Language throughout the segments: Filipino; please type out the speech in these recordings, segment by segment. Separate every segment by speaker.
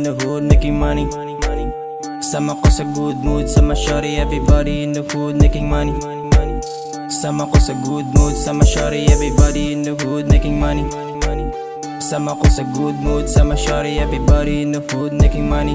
Speaker 1: in the hood making money. Sama ko sa good mood, sama shawty, everybody in the hood making money. Sama ko sa good mood, sama shawty, everybody in the hood making money. Sama ko sa good mood, sama shawty, everybody in the hood making money.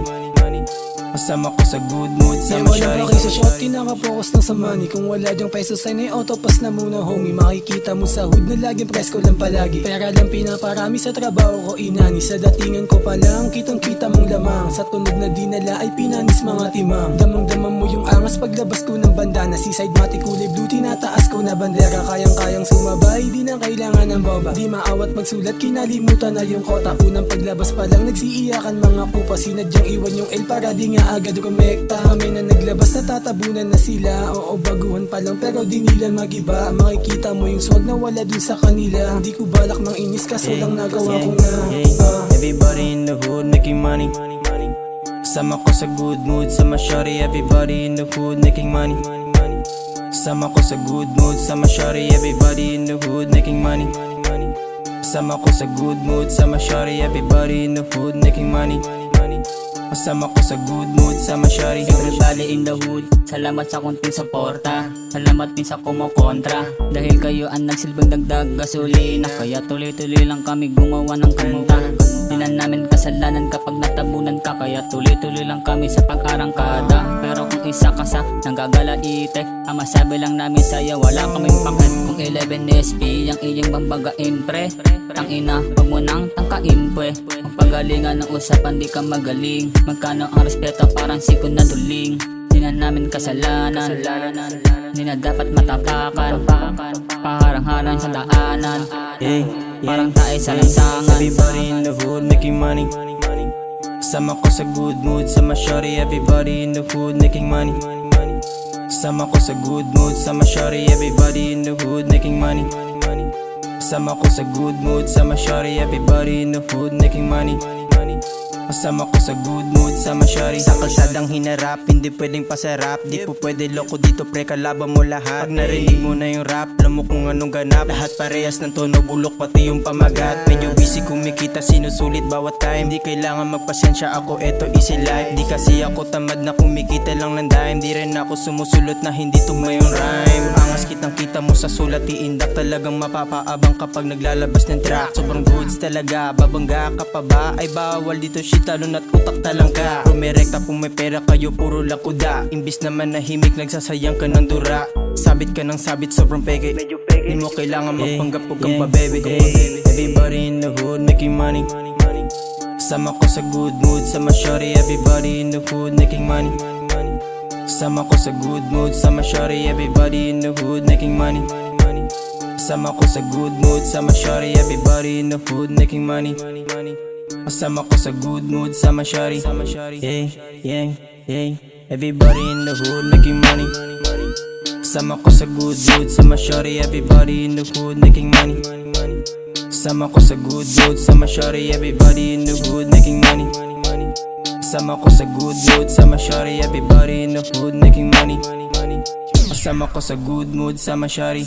Speaker 1: Kasama ko sa good mood, sama shawty.
Speaker 2: Wala pa kayo sa shot, kinaka-focus lang sa money. Kung wala dyang peso sign ay autopass na muna homie. Makikita mo sa hood na laging presko lang palagi. Pera lang pinaparami sa trabaho ko inani. Sa datingan ko pa lang, kitang kita mong lamang. Sa tunog na dinala ay pinanis mga timang. Damang-damang mo yung angas paglabas ko ng bandana. Seaside mati kulay blue, tinataas ko na bandera. Kayang-kayang sumabay, di na kailangan ng boba. Di maawat magsulat, kinalimutan na yung kota. Unang paglabas pa lang, nagsiiyakan mga pupa. Sinadyang iwan yung L para di nga agad kumekta. Kami na naglabas, natatabunan na sila. Oo, baguhan pa lang pero di nila magiba. Makikita mo yung swag na wala dun sa kanila. Hindi ko balak mang inis kaso lang nagawa ko na.
Speaker 1: Everybody in the hood making money. Sama ko sa good mood, sama shawty, everybody in the hood making money. Sama ko sa good mood, sama shawty, everybody in the hood making money. Sama ko sa good mood, sama shawty, everybody in the hood making money. Kasama ko sa good mood, sama shawty,
Speaker 3: everybody in the hood. Salamat sa konting suporta, salamat din sa kumukontra. Dahil kayo ang nagsilbing dagdag gasolina, kaya tuloy-tuloy lang kami gumawa ng kanta. Di na namin kasalanan kapag natabunan ka, kaya tuloy-tuloy lang kami sa pag-arangkada. Pero kung isa ka sa nanggagalaite, ang masabi lang namin sa'yo, wala kaming paket. Kung 11 SP, ang iyong bambagain pre, ang ina, wag mo nang tangkain pwe. Ang pagalingan ng usapan, di ka magaling. Magkano ang respeto, parang siko na duling. Di na namin kasalanan, di na dapat matapakan. Paharang-harang sa daanan, parang tayo sa lansangan.
Speaker 1: Everybody in the hood making money. Sama ko sa good mood, sama shawty, everybody in the hood making money. Sama ko sa good mood, sama shawty, everybody in the hood making money. Sama ko sa good mood, sama shawty, everybody in the hood making money. Kasama ko sa good mood, sama shawty. Sa kalsadang hinarap, hindi pwedeng pasarap. Di po pwede loko dito pre, kalaban mo lahat. Pag narinig mo na yung rap, alam mo kung anong ganap. Lahat parehas ng tono, bulok pati yung pamagat. Medyo busy kumikita, sinusulit bawat time. Di kailangan magpasensya ako, eto easy life. Di kasi ako tamad na kumikita lang ng dime. Di rin ako sumusulot na hindi tugma yung rhyme. Angas kitang kita mo sa sulat, iindak. Talagang mapapaabang kapag naglalabas ng track. Sobrang goods talaga, babangga ka pa ba? Ay bawal dito shit, talon at utak talang ka. Rumirekta kung may pera kayo, puro lang kuda. Imbis naman nahimik, nagsasayang ka ng dura. Sabit ka ng sabit, sobrang peke. Di mo kailangan magpanggap kung kang pabebe. Everybody in the hood making money. Sama ko sa good mood, sama shawty, everybody in the hood making money. Sama ko sa good mood, sama shawty, everybody in the hood making money. Sama ko sa good mood, sama shawty, everybody in the hood making money. Kasama ko sa good mood, sama shawty. Everybody in the hood making money. Sama ko sa good mood, sama shawty, everybody in the hood making money. Sama ko sa good mood, sama shawty, everybody in the hood making money. Sama ko sa good mood, sama shawty, everybody in the hood making money. Kasama ko sa good mood, sama shawty.